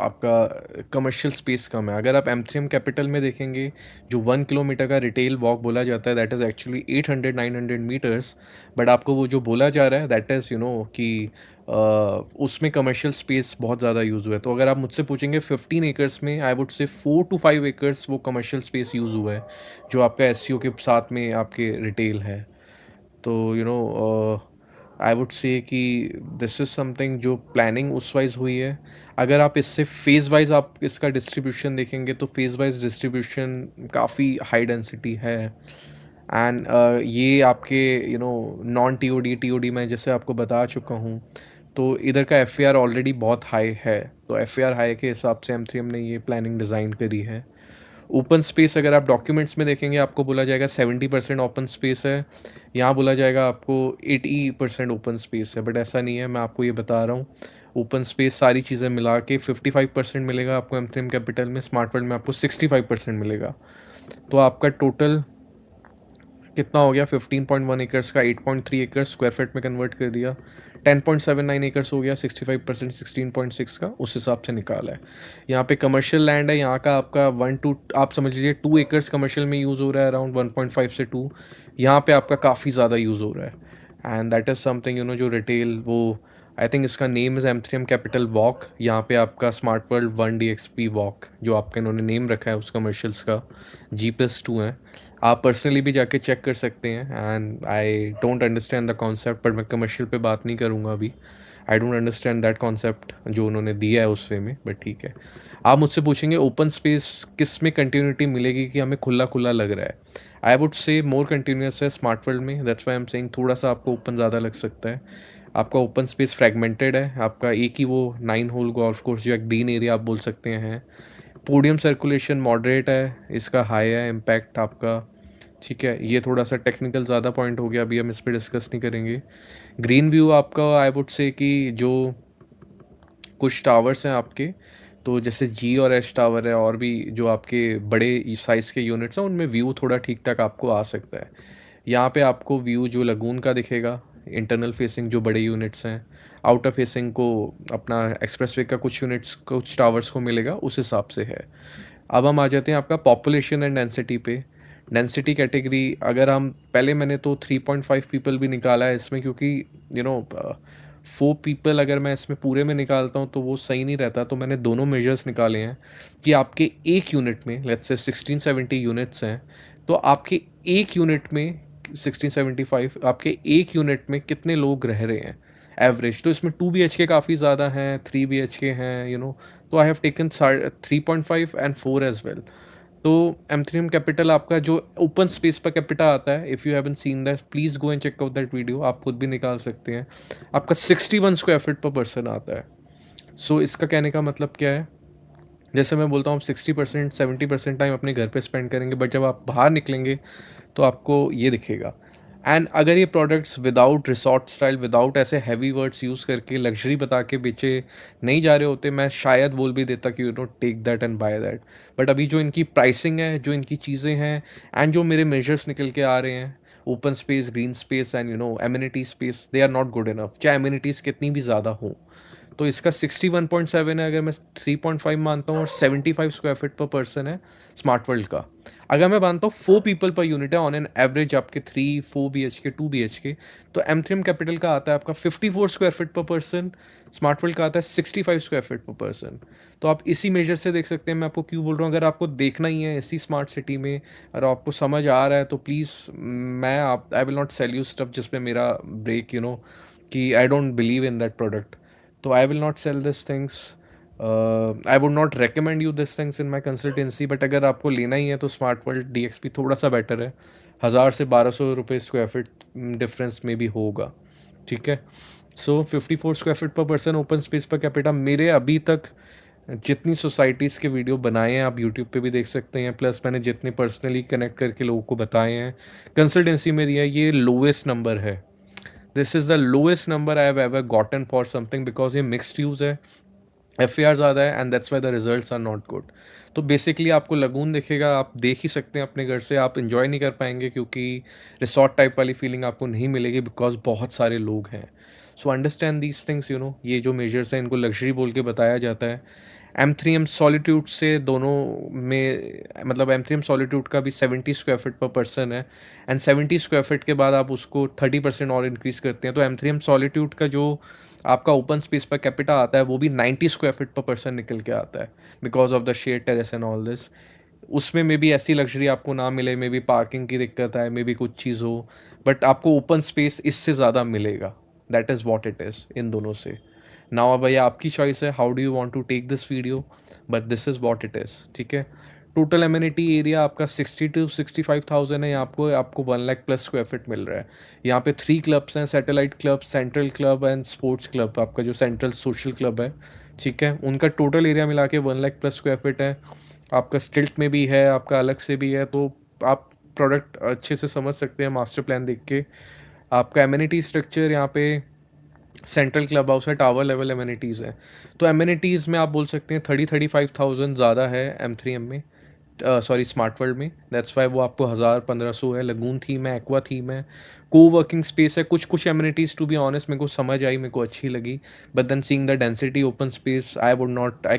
आपका कमर्शियल स्पेस कम है। अगर आप M3M कैपिटल में देखेंगे, जो 1 किलोमीटर का रिटेल वॉक बोला जाता है, that is actually 800-900 metres, but आपको वो जो बोला जा रहा है दैट इज़ यू नो कि उसमें कमर्शियल स्पेस बहुत ज़्यादा यूज़ हुआ है। तो अगर आप मुझसे पूछेंगे 15 एकर्स में, आई वुड से 4 to 5 एकर्स वो कमर्शियल स्पेस यूज़ हुआ है, जो आपका SCO के साथ में आपके रिटेल है। तो यू नो आई वुड से कि दिस इज़ समथिंग जो प्लानिंग उस वाइज हुई है। अगर आप इससे फेज़ वाइज आप इसका डिस्ट्रीब्यूशन देखेंगे, तो फेज़ वाइज डिस्ट्रीब्यूशन काफ़ी हाई डेंसिटी है। एंड ये आपके यू नो नॉन TOD मैं जैसे आपको बता चुका हूँ, तो इधर का FAR ऑलरेडी बहुत हाई है, तो FAR हाई के हिसाब से M3M ने ये प्लानिंग डिज़ाइन करी है। ओपन स्पेस अगर आप डॉक्यूमेंट्स में देखेंगे, आपको बोला जाएगा 70% ओपन स्पेस है, यहाँ बोला जाएगा आपको 80% ओपन स्पेस है, बट ऐसा नहीं है। मैं आपको ये बता रहा हूँ, ओपन स्पेस सारी चीज़ें मिला के 55% मिलेगा आपको M3M कैपिटल में, स्मार्ट वर्ल्ड में आपको 65% मिलेगा। तो आपका टोटल कितना हो गया? 15.1 एकर्स का 8.3 एकर्स स्क्वायर फीट में कन्वर्ट कर दिया, 10.79 एकर्स हो गया, 65% 16.6 का, उस हिसाब से निकाला है। यहाँ पे कमर्शियल लैंड है, यहाँ का आपका 1 to आप समझ लीजिए 2 एकर्स कमर्शियल में यूज़ हो रहा है, अराउंड 1.5 से 2। यहाँ पे आपका काफ़ी ज़्यादा यूज़ हो रहा है, and that is something you no जो रिटेल वो, आई थिंक इसका name is M3M capital walk. यहाँ पे आपका स्मार्ट वर्ल्ड 1DXP वॉक जो आपका इन्होंने नेम रखा है उस कमर्शियल्स का, G+2 है। आप पर्सनली भी जाके चेक कर सकते हैं। And I don't understand the concept, पर मैं कमर्शियल पे बात नहीं करूँगा अभी। I don't understand that concept जो उन्होंने दिया है उस वे में, बट ठीक है। आप मुझसे पूछेंगे ओपन स्पेस किस में कंटिन्यूटी मिलेगी, कि हमें खुला खुला लग रहा है। आई वुड से मोर कंटिन्यूस है स्मार्ट वर्ल्ड में, that's why I am saying थोड़ा सा आपको ओपन ज़्यादा लग सकता है। आपका ओपन स्पेस फ्रेगमेंटेड है, आपका एक ही वो 9 होल गोल्फ कोर्स जो एक ग्रीन एरिया आप बोल सकते हैं। पोडियम सर्कुलेशन मॉडरेट है, इसका हाई है इम्पैक्ट आपका, ठीक है। ये थोड़ा सा टेक्निकल ज़्यादा पॉइंट हो गया, अभी हम इस पर डिस्कस नहीं करेंगे। ग्रीन व्यू आपका आई वुड से कि जो कुछ टावर्स हैं आपके, तो जैसे G और H टावर है, और भी जो आपके बड़े साइज़ के यूनिट्स हैं, उनमें व्यू थोड़ा ठीक ठाक आपको आ सकता है। यहाँ पे आपको व्यू जो लगून का दिखेगा, इंटरनल फेसिंग जो बड़े यूनिट्स हैं, आउटर फेसिंग को अपना एक्सप्रेसवे का कुछ यूनिट्स कुछ टावर्स को मिलेगा, उस हिसाब से है। अब हम आ जाते हैं आपका पॉपुलेशन एंड डेंसिटी पे। डेंसिटी कैटेगरी अगर हम पहले मैंने तो 3.5 पीपल भी निकाला है इसमें, क्योंकि 4 पीपल अगर मैं इसमें पूरे में निकालता हूँ तो वो सही नहीं रहता। तो मैंने दोनों मेजर्स निकाले हैं कि आपके एक यूनिट में, लेट्स से 1670 यूनिट्स हैं, तो आपके एक यूनिट में 1675, आपके एक यूनिट में कितने लोग रह रहे हैं एवरेज। तो इसमें 2 BHK काफ़ी ज़्यादा हैं, 3 BHK हैं, तो I have taken 3.5 and 4 as well. तो एमथ्रियम कैपिटल आपका जो ओपन स्पेस पर कैपिटा आता है, if you haven't seen that please go and check out that video, आप खुद भी निकाल सकते हैं। आपका 61 स्क्वायर फीट पर पर्सन आता है। सो इसका कहने का मतलब क्या है, जैसे मैं बोलता हूँ आप 60% 70% टाइम अपने घर पे स्पेंड करेंगे, बट जब आप बाहर निकलेंगे तो आपको ये दिखेगा। एंड अगर ये products without resort style, without ऐसे हैवी वर्ड्स यूज़ करके लग्जरी बता के बेचे नहीं जा रहे होते, मैं शायद बोल भी देता कि take that and buy that. But अभी जो इनकी प्राइसिंग है, जो इनकी चीज़ें हैं, एंड जो मेरे मेजर्स निकल के आ रहे हैं, open space, green space and amenity space, they are not good enough, चाहे एम्यूनिटीज़ कितनी भी ज़्यादा हो। तो इसका 61.7 है, अगर मैं 3.5 मानता हूँ, और 75 स्क्वायर फीट पर पर्सन है स्मार्ट वर्ल्ड का। अगर मैं मानता हूँ 4 पीपल पर यूनिट है ऑन एन एवरेज आपके 3-4 BHK 2 BHK, तो एमथ्रियम कैपिटल का आता है आपका 54 स्क्वायर फीट पर पर्सन, स्मार्ट वर्ल्ड का आता है 65 स्क्वायर फीट पर पर्सन। तो आप इसी मेजर से देख सकते हैं मैं आपको क्यों बोल रहा हूँ। अगर आपको देखना ही है इसी स्मार्ट सिटी में, अगर आपको समझ आ रहा है तो please, I will not sell you stuff जिसमें मेरा ब्रेक कि I don't believe in that product. तो I will not sell this things, I would not recommend you this things in my consultancy. But अगर आपको लेना ही है तो smart world DXP थोड़ा सा बेटर है, 1000 से 1200 रुपये स्क्वायर फीट डिफरेंस में भी होगा, ठीक है। सो 54 स्क्वायर फीट पर person open space per capita, मेरे अभी तक जितनी सोसाइटीज़ के वीडियो बनाए हैं आप यूट्यूब पे भी देख सकते हैं, प्लस मैंने जितने पर्सनली कनेक्ट करके लोगों को बताए हैं, कंसल्टेंसी में दिया, ये लोवेस्ट नंबर है। This is the lowest number I have ever gotten for something, because ये मिक्सड यूज़ है, FAR ज़्यादा है, and that's why the results are not good. तो बेसिकली आपको लगून दिखेगा, आप देख ही सकते हैं अपने घर से, आप इन्जॉय नहीं कर पाएंगे क्योंकि रिसॉर्ट टाइप वाली फीलिंग आपको नहीं मिलेगी, बिकॉज बहुत सारे लोग हैं। सो अंडरस्टैंड दीज थिंग्स, ये जो मेजर्स हैं इनको लग्जरी बोल के बताया जाता है। M3M सॉलिट्यूड से दोनों में, मतलब M3M सॉलिट्यूड का भी 70 स्क्वायर फीट पर पर्सन है, एंड 70 स्क्वायर फीट के बाद आप उसको 30% और इंक्रीज़ करते हैं, तो M3M सॉलिट्यूड का जो आपका ओपन स्पेस पर कैपिटा आता है वो भी 90 स्क्वायर फीट पर पर्सन निकल के आता है, because of the share terrace and all this. उसमें मे बी ऐसी लग्जरी आपको ना मिले, मे बी पार्किंग की दिक्कत है, मे बी कुछ चीज़ हो, बट आपको ओपन स्पेस इससे ज़्यादा मिलेगा। That is what it is इन दोनों से। नाउ भैया आपकी चॉइस है, how do you want to take this video, but this is what it is, ठीक है। टोटल एम्यूनिटी एरिया आपका 60 to 65,000 है, यहाँ आपको आपको 1 लाख प्लस स्क्वायर फीट मिल रहा है। यहाँ पे 3 क्लब्स हैं, satellite club, central club and sports club, आपका जो सेंट्रल सोशल क्लब है, ठीक है, उनका टोटल एरिया मिला के 1 लाख प्लस स्क्वायर फीट है। आपका स्टिल्ट में भी है, आपका अलग से भी है, तो आप प्रोडक्ट अच्छे से समझ सकते हैं मास्टर प्लान देख के। आपका एम्यूनिटी स्ट्रक्चर यहाँ पे सेंट्रल क्लब हाउस है, टावर लेवल एम्यूनिटीज़ है। तो एम्यूनिटीज़ में आप बोल सकते हैं 35,000 ज़्यादा है M3M में, सॉरी स्मार्ट वर्ल्ड में। दैट्स वाई वो आपको 1000-1500 है। लगून थीम है, एक्वा थीम है, को वर्किंग स्पेस है, कुछ कुछ एम्यूनिटीज़ टू बी ऑनेस्ट मेरे को समझ आई, मेरे को अच्छी लगी, but then seeing the density open space I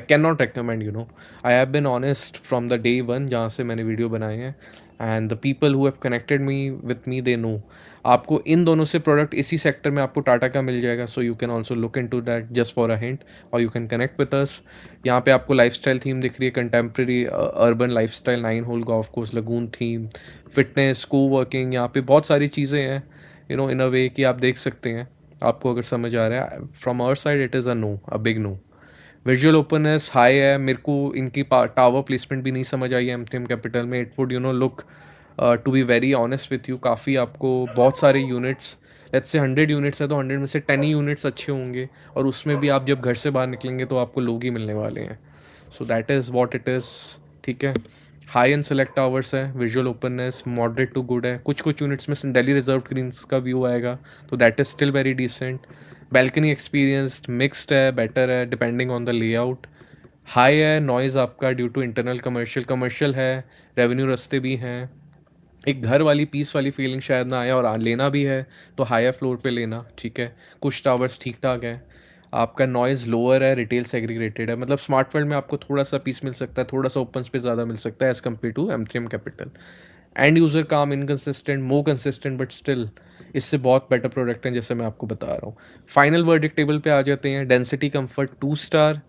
can not recommend, I have been honest from the day one जहाँ से मैंने वीडियो बनाए हैं, and the people who have connected me with me they know. आपको इन दोनों से product इसी सेक्टर में आपको टाटा का मिल जाएगा, so you can also look in to that just for a hint, और you can connect with us. यहाँ पे आपको लाइफस्टाइल थीम दिख रही है, contemporary urban lifestyle, 9 hole golf course, lagoon theme, fitness, coworking, यहाँ पे बहुत सारी चीज़ें हैं इन अ वे कि आप देख सकते हैं। आपको अगर समझ आ रहा है, from our side it is a big no. Visual openness high है, मेरे को इनकी टावर प्लेसमेंट भी नहीं समझ आई है एमथीएम कैपिटल में। It would look, to be very honest with you, काफ़ी आपको बहुत सारे यूनिट्स, लेट्स से 100 यूनिट्स है तो 100 में से 10 ही यूनिट्स अच्छे होंगे, और उसमें भी आप जब घर से बाहर निकलेंगे तो आपको लोग ही मिलने वाले हैं। So that is what it is, ठीक है। हाई एंड सेलेक्ट टावर्स है, visual openness moderate to good है, कुछ कुछ यूनिट्स में दिल्ली रिजर्व ग्रीन्स का व्यू आएगा, तो that is still very decent. Balcony experienced mixed है, बेटर है depending on the layout. High है नॉइज़ आपका ड्यू टू इंटरनल कमर्शियल है, रेवेन्यू रास्ते भी हैं, एक घर वाली पीस वाली फीलिंग शायद ना आए, और लेना भी है तो हायर फ्लोर पे लेना, ठीक है। कुछ टावर्स ठीक ठाक है। आपका नॉइज़ लोअर है, रिटेल सेग्रीगेटेड है, मतलब स्मार्ट वर्ल्ड में आपको थोड़ा सा पीस मिल सकता है, थोड़ा सा ओपन स्पेस ज़्यादा मिल सकता है as compare to M3M capital. And user काम inconsistent, more consistent, but still इससे बहुत बेटर प्रोडक्ट हैं जैसे मैं आपको बता रहा हूँ. फाइनल वर्डिक्ट टेबल पे आ जाते हैं. Density comfort 2 star,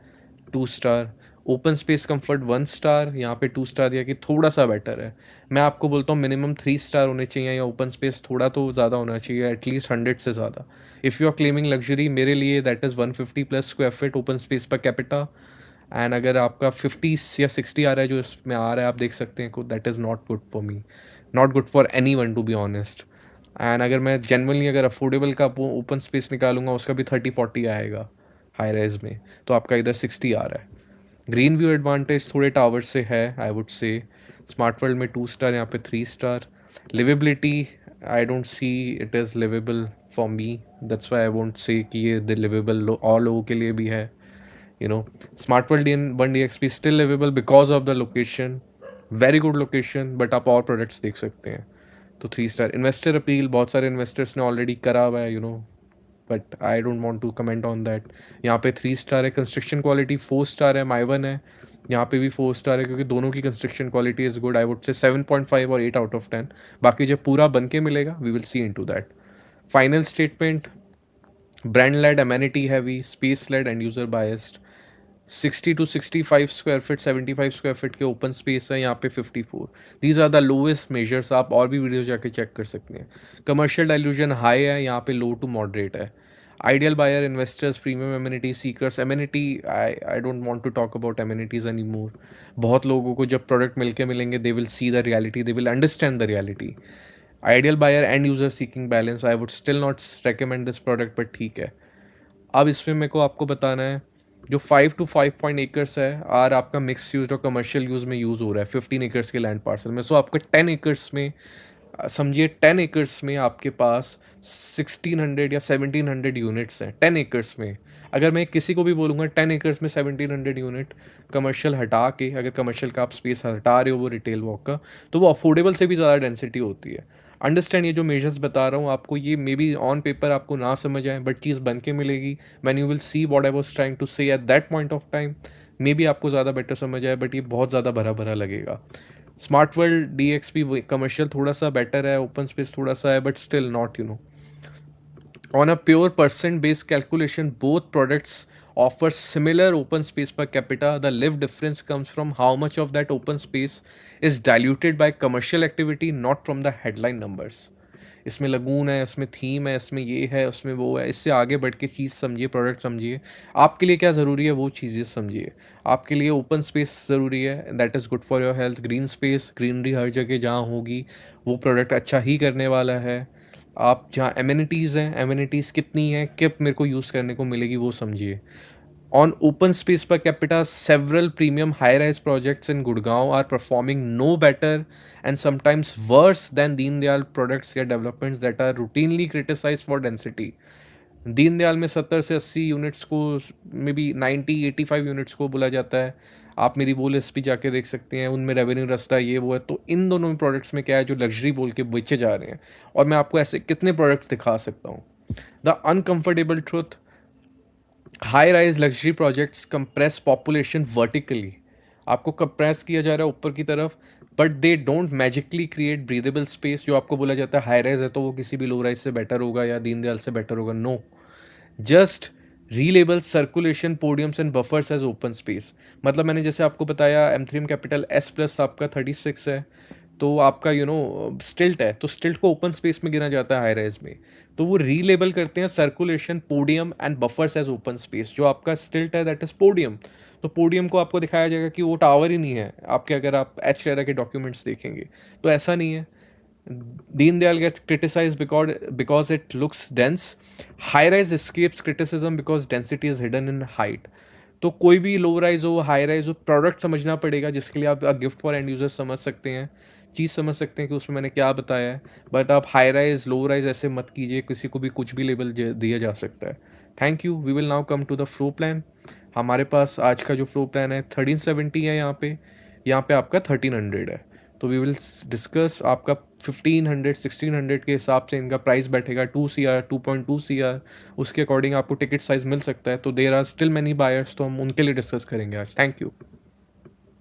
2 star. Open space comfort 1 star, यहाँ पे 2 स्टार दिया कि थोड़ा सा बेटर है. मैं आपको बोलता हूँ मिनिमम 3 स्टार होने चाहिए, या ओपन स्पेस थोड़ा तो ज़्यादा होना चाहिए, एटलीस्ट 100 से ज़्यादा. If you are claiming luxury, मेरे लिए that is 150 plus square feet open space per capita. And अगर आपका 50 या 60 आ रहा है जो इसमें आ रहा है, आप देख सकते हैं, that is not good for me, not good for any one to be honest. And अगर मैं जनरली अगर अफोर्डेबल का ओपन स्पेस निकालूंगा, उसका भी 30-40 आएगा हाई राइज में, तो आपका इधर 60 आ रहा है. ग्रीन व्यू एडवांटेज थोड़े टावर से है, I would say. Smart world में 2 स्टार, यहाँ पे 3 star. Liveability, I don't see it is liveable for me, that's why I won't say कि ये लिवेबल और लोगों के लिए भी है. Smart world DN1 DXP still liveable because of the location, very good location, but आप और प्रोडक्ट्स देख सकते हैं. तो 3 स्टार. इन्वेस्टर अपील, बहुत सारे इन्वेस्टर्स ने ऑलरेडी करा हुआ है, but I don't want to comment on that. यहाँ पे 3 स्टार है. कंस्ट्रक्शन क्वालिटी 4 स्टार है. माइवन है, यहाँ पे भी 4 स्टार है, क्योंकि दोनों की construction quality is good. I would से 7.5 और 8 आउट ऑफ 10. बाकी जब पूरा बन के मिलेगा, we will see in to that. Final statement, brand led, amenity heavy, space led, and user biased. 60 to 65 square feet, 75 square feet के ओपन स्पेस है, यहाँ पे 54. These are the lowest measures. आप और भी वीडियो जाके चेक कर सकते हैं. कमर्शियल डाइल्यूजन हाई है, यहाँ पे लो टू मॉडरेट है. Ideal buyer, investors, premium amenity seekers. Amenity, I don't want to talk about amenities any more. बहुत लोगों को जब प्रोडक्ट मिलके मिलेंगे, they will see the reality, they will understand the reality. Ideal buyer and user seeking balance, I would still not recommend this product, but ठीक है. अब इसमें मेरे को आपको बताना है, जो 5 to 5 एकर्स है, और आपका मिक्स यूज और कमर्शियल यूज़ में यूज़ हो रहा है 15 एकर्स के लैंड पार्सल में. सो आपका 10 एकर्स में, समझिए 10 एकर्स में आपके पास 1600 या 1700 यूनिट्स हैं 10 एकर्स में. अगर मैं किसी को भी बोलूँगा 10 एकर्स में 1700 यूनिट, कमर्शियल हटा के, अगर कमर्शियल का आप स्पेस हटा रहे हो वो रिटेल वॉक का, तो वो अफोर्डेबल से भी ज़्यादा डेंसिटी होती है. अंडरस्टैंड, ये जो मेजर्स बता रहा हूँ आपको, ये मे बी ऑन पेपर आपको ना समझ आए, बट चीज़ बन के मिलेगी. Man you will see what I was trying to say at that point of time. Maybe आपको ज़्यादा बेटर समझ आए, बट ये बहुत ज़्यादा भरा भरा लगेगा. स्मार्ट वर्ल्ड DXP कमर्शियल थोड़ा सा बेटर है, ओपन स्पेस थोड़ा सा है, but still not, on a pure percent based calculation, both products offer similar open space per capita. The live difference comes from how much of that open space is diluted by commercial activity, not from the headline numbers. इसमें lagoon है, इसमें theme है, इसमें ये है, उसमें वो है. इससे आगे बढ़ के चीज़ समझिए, प्रोडक्ट समझिए, आपके लिए क्या ज़रूरी है वो चीज़ें समझिए. आपके लिए ओपन स्पेस ज़रूरी है, that is good for your health. Green space, greenery हर जगह जहाँ होगी, वो प्रोडक्ट अच्छा ही करने वाला है. आप जहाँ एमिनिटीज़ हैं, एमिनिटीज़ कितनी हैं, कब मेरे को यूज़ करने को मिलेगी, वो समझिए. On open space per capita, several premium high-rise projects in Gurgaon are performing no better and sometimes worse than Deen Dayal products या developments that are routinely criticized for density. Deen Dayal में 70 से 80 यूनिट्स को, may be 90-85 units को बोला जाता है. आप मेरी वो लिस्ट भी जाके देख सकते हैं, उनमें रेवेन्यू रास्ता ये वो है. तो इन दोनों प्रोडक्ट्स में क्या है, जो लग्जरी बोल के बेचे जा रहे हैं, और मैं आपको ऐसे कितने प्रोडक्ट्स दिखा सकता हूँ. The uncomfortable truth, high rise luxury projects compress population vertically. आपको कंप्रेस किया जा रहा है ऊपर की तरफ, but they don't magically create breathable space. जो आपको बोला जाता है हाई राइज है तो वो किसी भी लो राइज से बेटर होगा या दीनदयाल से बेटर होगा, no. Just reliable circulation podiums and buffers as open space. मतलब मैंने जैसे आपको बताया, M3M कैपिटल S प्लस आपका 36 है, तो आपका स्टिल्ट है, तो स्टिल्ट को ओपन स्पेस में गिना जाता है हाई राइज में. तो वो रीलेबल करते हैं circulation, podium and buffers as open space. जो आपका स्टिल्ट है दैट इज पोडियम. तो पोडियम को आपको दिखाया जाएगा कि वो टावर ही नहीं है आपके, अगर आप एच के डॉक्यूमेंट्स देखेंगे तो ऐसा नहीं है. Deen gets criticized because it looks dense. High rise escapes criticism because density is hidden in height. तो कोई भी लो राइज हो, हाई राइज हो, प्रोडक्ट समझना पड़ेगा, जिसके लिए आप गिफ्ट फॉर एंड यूजर समझ सकते हैं, चीज़ समझ सकते हैं कि उसमें मैंने क्या बताया है. बट आप हाई राइज लो राइज ऐसे मत कीजिए, किसी को भी कुछ भी लेबल दिया जा सकता है. Thank you. We will now come to the floor plan. हमारे पास आज का जो फ्लो प्लान है 1370 है, यहाँ पे आपका 1300 है. तो वी विल डिस्कस आपका 1500 1600 के हिसाब से इनका प्राइस बैठेगा 2 CR 2.2 CR, उसके अकॉर्डिंग आपको टिकट साइज मिल सकता है। तो there are still many buyers, तो हम उनके लिए डिस्कस करेंगे आज। Thank you.